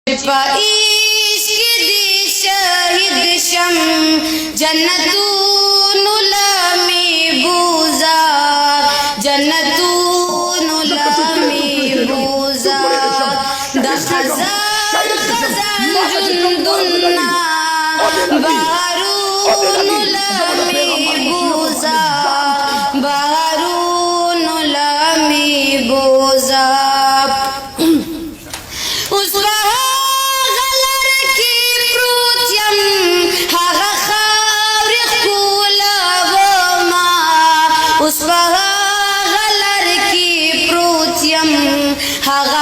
عشق دی شهید شم جنتون لمی بوزا جنتون لمی بوزا دا خزان جندنا بارون لمی بوزا بارون لمی بوزا هغه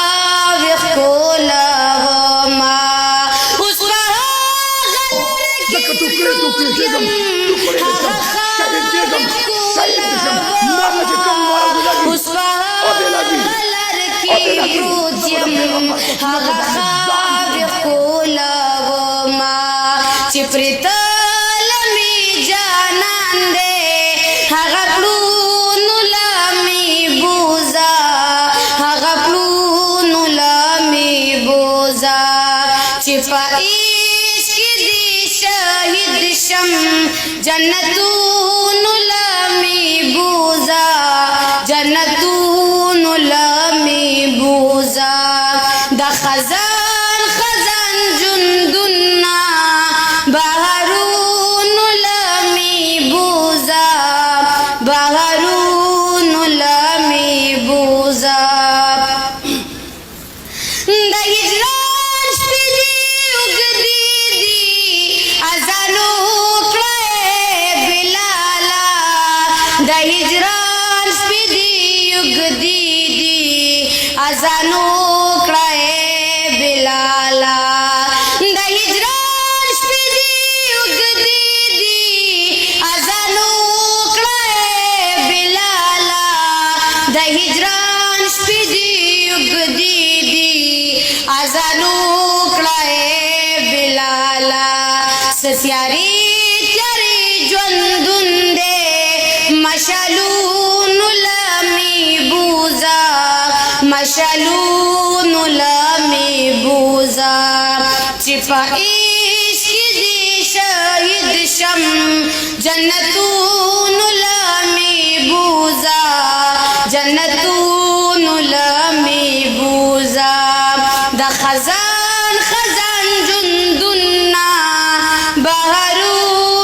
خاوخ کولا وما اوس هغه ټوکړه هغه خاوخ کولا وما اوس هغه پروتیم هغه خاوخ کولا وما چې پرتل می جانان دې هغه عشق دی شهید شم جنتون لمی بوزا جنتون لمی بوزا دا خزان جندنا بهارون لمی بوزا بهارون لمی بوزا دا د هجران سپیدی یوګ دی اذانو کړه بلالا د هجران سپیدی یوګ دی اذانو کړه بلالا د هجران سپیدی یوګ دی اذانو کړه بلالا ستیاری تیاری ژوندون مشالون لمی بوزا مشالون لمی بوزا چې په عشق دی شهید شم جنتون